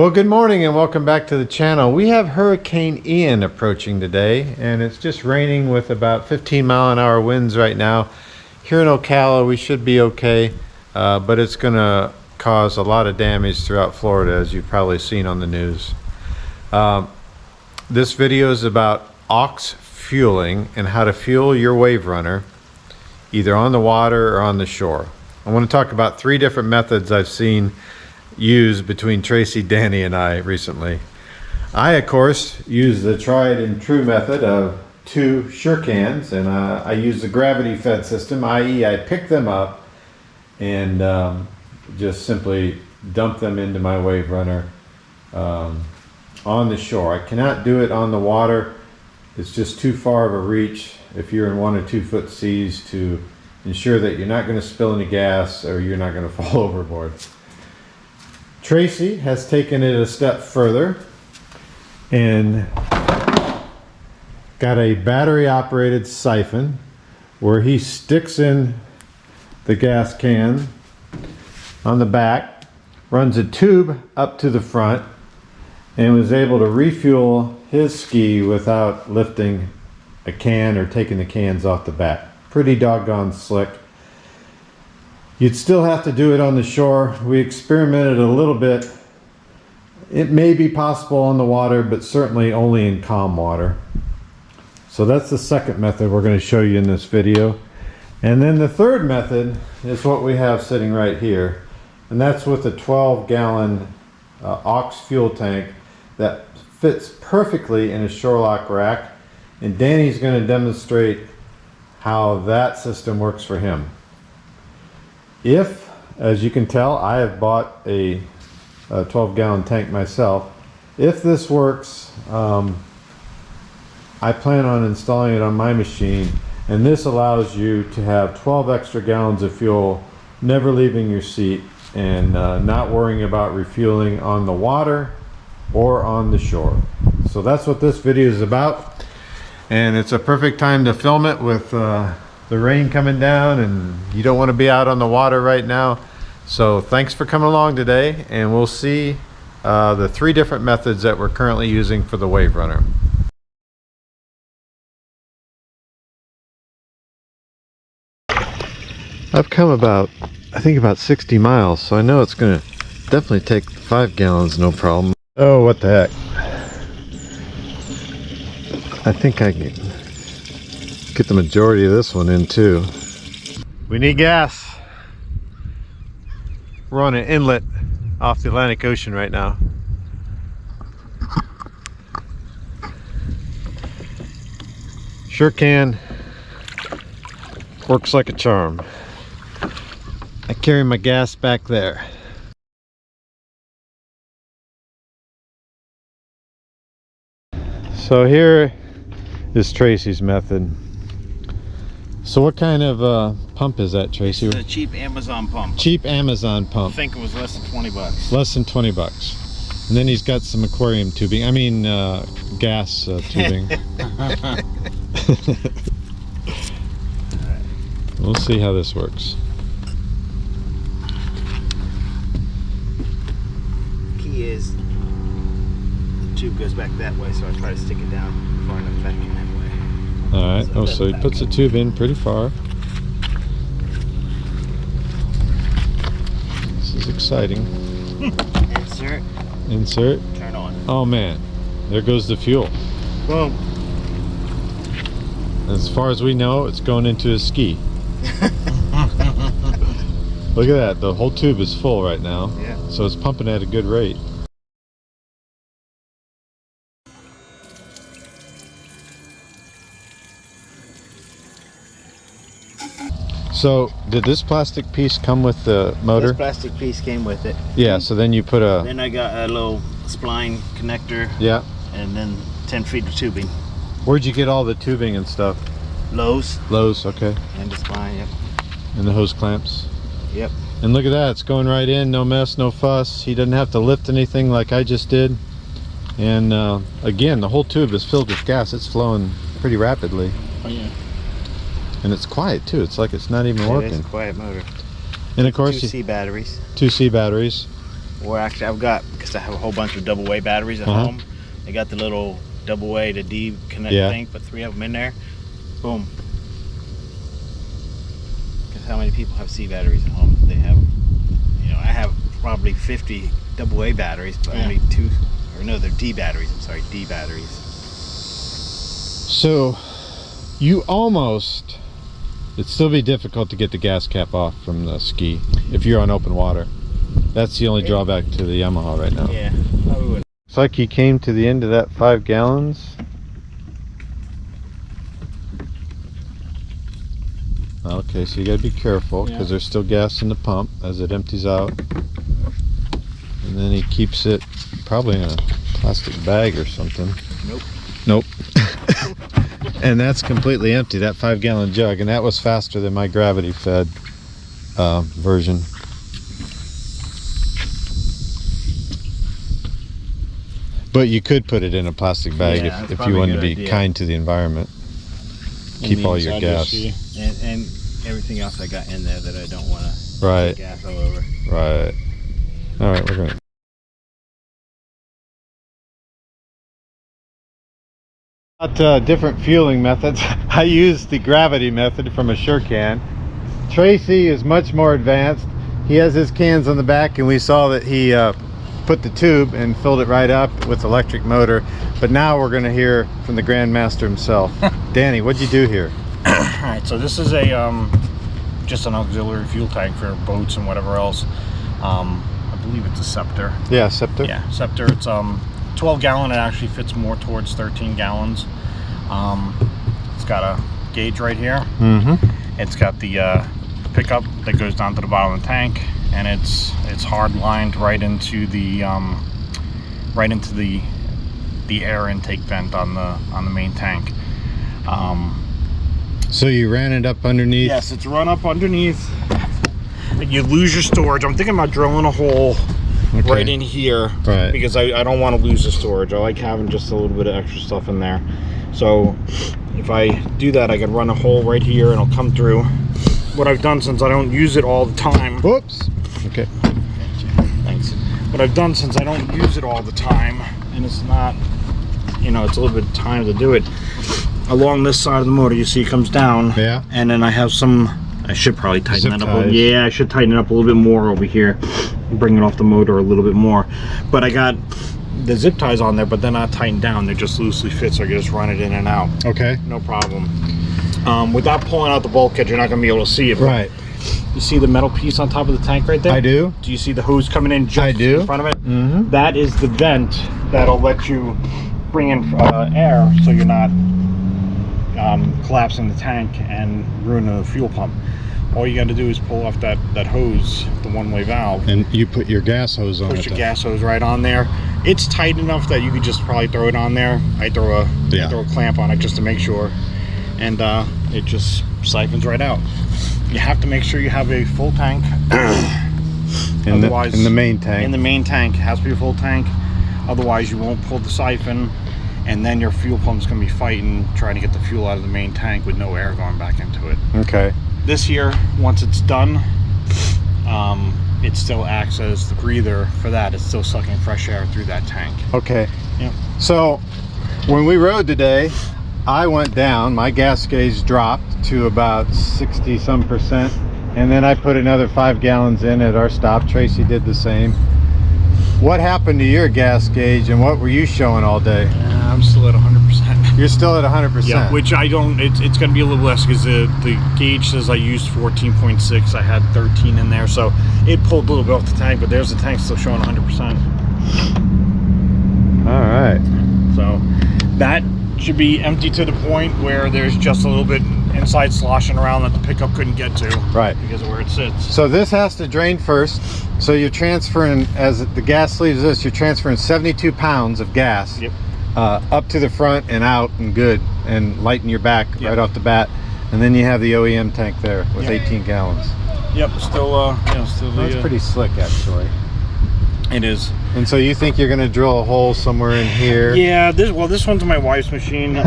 Well, good morning and welcome back to the channel. We have Hurricane Ian approaching today, and it's just raining with about 15-mile-an-hour winds right now. Here in Ocala, we should be okay, but it's going to cause a lot of damage throughout Florida, as you've probably seen on the news. This video is about aux fueling and how to fuel your Waverunner, either on the water or on the shore. I want to talk about 3 different methods I've seen used between Tracy, Danny, and I recently. I, of course, use the tried and true method of 2 SureCans, and I use the gravity fed system, i.e. I pick them up and just simply dump them into my Waverunner on the shore. I cannot do it on the water. It's just too far of a reach if you're in 1 or 2 foot seas to ensure that you're not going to spill any gas or you're not going to fall overboard. Tracy has taken it a step further and got a battery operated siphon where he sticks in the gas can on the back, runs a tube up to the front, and was able to refuel his ski without lifting a can or taking the cans off the back. Pretty doggone slick. You'd still have to do it on the shore. We experimented a little bit. It may be possible on the water, but certainly only in calm water. So that's the second method we're going to show you in this video. And then the third method is what we have sitting right here. And that's with a 12-gallon aux fuel tank that fits perfectly in a Shorelock rack. And Danny's going to demonstrate how that system works for him. If, as you can tell, I have bought a 12-gallon tank myself. If this works, I plan on installing it on my machine, and this allows you to have 12 extra gallons of fuel, never leaving your seat, and not worrying about refueling on the water or on the shore. So that's what this video is about, and it's a perfect time to film it with the rain coming down, and you don't want to be out on the water right now. So thanks for coming along today, and we'll see the 3 different methods that we're currently using for the Waverunner. I've come about, I think about 60 miles, so I know it's going to definitely take 5 gallons, no problem. Oh, what the heck. I think I can get the majority of this one in too. We need gas. We're on an inlet off the Atlantic Ocean right now. SureCan works like a charm. I carry my gas back there. So here is Tracy's method. So what kind of pump is that, Tracy? It's a cheap Amazon pump. Cheap Amazon pump. I think it was less than 20 bucks. Less than 20 bucks. And then he's got some aquarium tubing. I mean, gas tubing. We'll see how this works. Key is the tube goes back that way, so I try to stick it down far enough back in that way. Alright, so he puts the tube in pretty far. This is exciting. Insert. Insert. Turn on. Oh man, there goes the fuel. Boom. As far as we know, it's going into a ski. Look at that, the whole tube is full right now. Yeah. So it's pumping at a good rate. So, did this plastic piece come with the motor? This plastic piece came with it. Yeah, so then you put a... Then I got a little spline connector. Yeah. And then 10 feet of tubing. Where'd you get all the tubing and stuff? Lowe's. Lowe's, okay. And the spline, yep. And the hose clamps? Yep. And look at that, it's going right in, no mess, no fuss. He doesn't have to lift anything like I just did. And again, the whole tube is filled with gas. It's flowing pretty rapidly. Oh yeah. And it's quiet too. It's like it's not even working. It's a quiet motor. And of course, 2C batteries. 2C batteries. Or actually, I've got, because I have a whole bunch of double A batteries at home. I got the little double A to D connect thing, put 3 of them in there. Boom. Because how many people have C batteries at home? They have, you know, I have probably 50 double A batteries, but only 2, or no, they're D batteries. I'm sorry, D batteries. So you almost, it'd still be difficult to get the gas cap off from the ski if you're on open water. That's the only drawback to the Yamaha right now. Yeah, probably would. Looks like you came to the end of that 5 gallons. Okay, so you gotta be careful because there's still gas in the pump as it empties out. And then he keeps it probably in a plastic bag or something. Nope. Nope. And that's completely empty, that 5 gallon jug, and that was faster than my gravity fed version. But you could put it in a plastic bag if you wanted to be kind to the environment. Keep all your gas. And everything else I got in there that I don't want to Right. gas all over. Right. All right, we're going to... About different fueling methods. I use the gravity method from a SureCan. Tracy is much more advanced. He has his cans on the back, and we saw that he put the tube and filled it right up with electric motor. But now we're going to hear from the Grandmaster himself. Danny, what'd you do here? Alright, so this is a just an auxiliary fuel tank for boats and whatever else. I believe it's a Scepter. Yeah, Scepter. Yeah, Scepter. It's 12 gallon. It actually fits more towards 13 gallons. It's got a gauge right here. It's got the pickup that goes down to the bottom of the tank, and it's hard lined right into the air intake vent on the main tank. So you ran it up underneath? Yes, it's run up underneath. You lose your storage. I'm thinking about drilling a hole right in here, because I don't want to lose the storage. I like having just a little bit of extra stuff in there. So if I do that, I can run a hole right here and it'll come through. What I've done, since I don't use it all the time. Whoops. Okay. Thanks. What I've done, since I don't use it all the time, and it's not, you know, it's a little bit of time to do it. Along this side of the motor, you see it comes down. Yeah. And then I have some, I should probably tighten that up. Yeah, I should tighten it up a little bit more over here. Bring it off the motor a little bit more. But I got the zip ties on there, but they're not tightened down. They're just loosely fit, so I can just run it in and out. Okay. No problem. Without pulling out the bulkhead, you're not going to be able to see it. Right. You see the metal piece on top of the tank right there? I do. Do you see the hose coming in just in front of it? Mm-hmm. That is the vent that'll let you bring in air, so you're not collapsing the tank and ruining the fuel pump. All you got to do is pull off that hose, the one-way valve, and you put your gas hose on it. Put your gas hose right on there. It's tight enough that you could just probably throw it on there. I throw a clamp on it just to make sure, and it just siphons right out. You have to make sure you have a full tank. Otherwise, in the main tank. In the main tank, it has to be a full tank. Otherwise, you won't pull the siphon, and then your fuel pump's gonna be fighting trying to get the fuel out of the main tank with no air going back into it. Okay. This here, once it's done, it still acts as the breather for that. It's still sucking fresh air through that tank. Okay. Yep. So when we rode today, I went down, my gas gauge dropped to about 60 some percent, and then I put another 5 gallons in at our stop. Tracy did the same. What happened to your gas gauge, and what were you showing all day? I'm still at 100%. You're still at 100%? Yeah, which I don't, it's going to be a little less because the gauge says I used 14.6. I had 13 in there, so it pulled a little bit off the tank, but there's the tank still showing 100%. All right. So that should be empty to the point where there's just a little bit inside sloshing around that the pickup couldn't get to. Right. Because of where it sits. So this has to drain first. So you're transferring, as the gas leaves this, you're transferring 72 pounds of gas. Yep. Up to the front and out and good, and lighten your back right off the bat. And then you have the OEM tank there with 18 gallons. Yep, still, That's pretty slick, actually. It is. And so you think you're going to drill a hole somewhere in here? Yeah, this one's my wife's machine,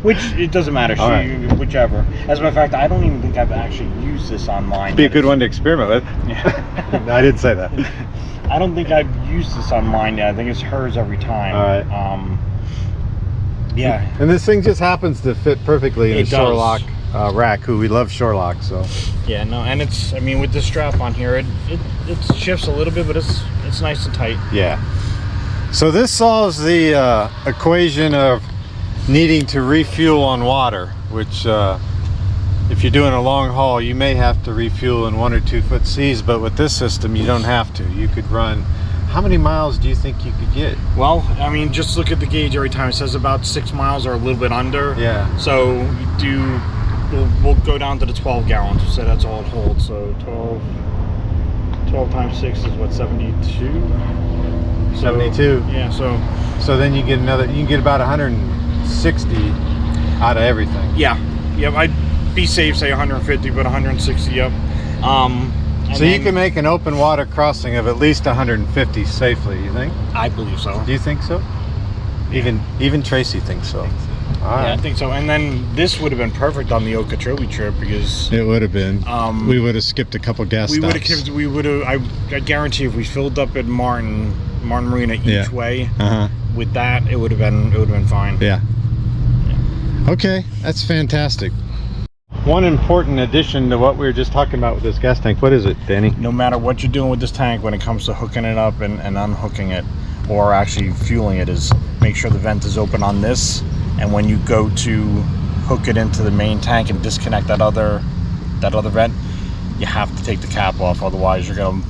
which it doesn't matter, whichever. As a matter of fact, I don't even think I've actually used this on mine. Be a good one to experiment with. Yeah. I didn't say that. I don't think I've used this on mine yet. I think it's hers every time. All right. Yeah. And this thing just happens to fit perfectly in a It shore does. lock rack. Who we love shore lock, so. Yeah, no, and it's, I mean, with the strap on here, it shifts a little bit, but it's nice and tight. Yeah. So this solves the equation of needing to refuel on water, which if you're doing a long haul, you may have to refuel in 1 or 2 foot seas, but with this system, you don't have to. You could run, how many miles do you think you could get? Well, I mean, just look at the gauge every time. It says about 6 miles or a little bit under. Yeah. So we'll go down to the 12 gallons. So that's all it holds. So 12 times 6 is what, 72? 72. Yeah, So then you get another, you can get about 160 out of everything. yeah. Yep, I'd be safe, say 150, but 160, yep. So you can make an open water crossing of at least 150 safely, you think? I believe so. Do you think so? Yeah. Even Tracy thinks so. All Yeah, right. I think so. And then this would have been perfect on the Okeechobee trip because It would have been. We would have skipped a couple gas we stops. would have. I guarantee if we filled up at Martin Marina each way with that, it would have been fine. Yeah. Okay, that's fantastic. One important addition to what we were just talking about with this gas tank. What is it, Danny? No matter what you're doing with this tank, when it comes to hooking it up and unhooking it, or actually fueling it, is make sure the vent is open on this. And when you go to hook it into the main tank and disconnect that other vent, you have to take the cap off. Otherwise, you're gonna,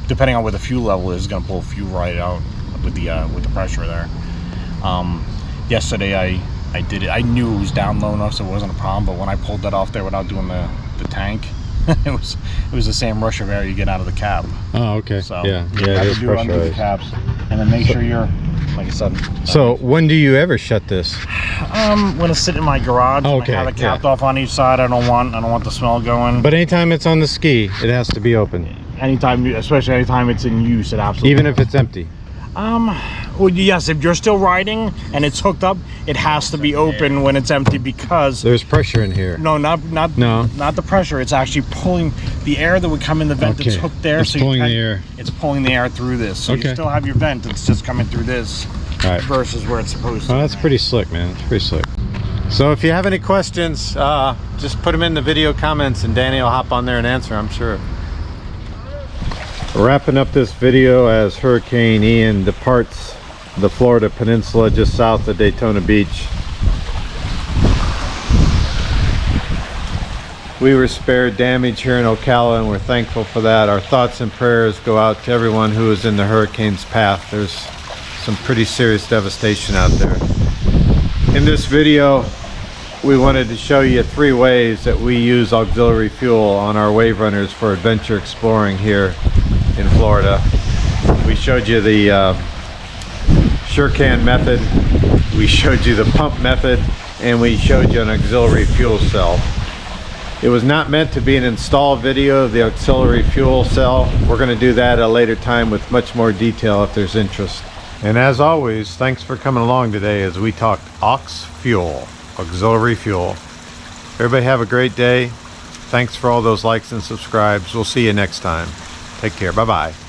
depending on where the fuel level is, gonna pull fuel right out with the pressure there. Yesterday I did it. I knew it was down low enough, so it wasn't a problem. But when I pulled that off there without doing the tank, it was the same rush of air you get out of the cap. Oh, okay. So yeah, you have to do it under the caps, and then make sure you're, like I said. So when do you ever shut this? When it's sitting in my garage, Okay, I have it capped off on each side. I don't want the smell going. But anytime it's on the ski, it has to be open. Anytime, especially anytime it's in use, it absolutely. Even if it's empty. Well, yes, if you're still riding and it's hooked up, it has to be open when it's empty because There's pressure in here. no, not the pressure. It's actually pulling the air that would come in the vent that's hooked there. It's pulling the air. It's pulling the air through this. So you still have your vent. It's just coming through this Right. versus where it's supposed to. Oh, that's pretty slick, man. It's pretty slick. So if you have any questions, just put them in the video comments and Danny will hop on there and answer, I'm sure. Wrapping up this video as Hurricane Ian departs the Florida Peninsula just south of Daytona Beach. We were spared damage here in Ocala and we're thankful for that. Our thoughts and prayers go out to everyone who is in the hurricane's path. There's some pretty serious devastation out there. In this video, we wanted to show you 3 ways that we use auxiliary fuel on our Waverunners for adventure exploring here in Florida. We showed you the SureCan method, we showed you the pump method, and we showed you an auxiliary fuel cell. It was not meant to be an install video of the auxiliary fuel cell. We're going to do that at a later time with much more detail if there's interest. And as always, thanks for coming along today as we talked aux fuel, auxiliary fuel. Everybody have a great day. Thanks for all those likes and subscribes. We'll see you next time. Take care. Bye-bye.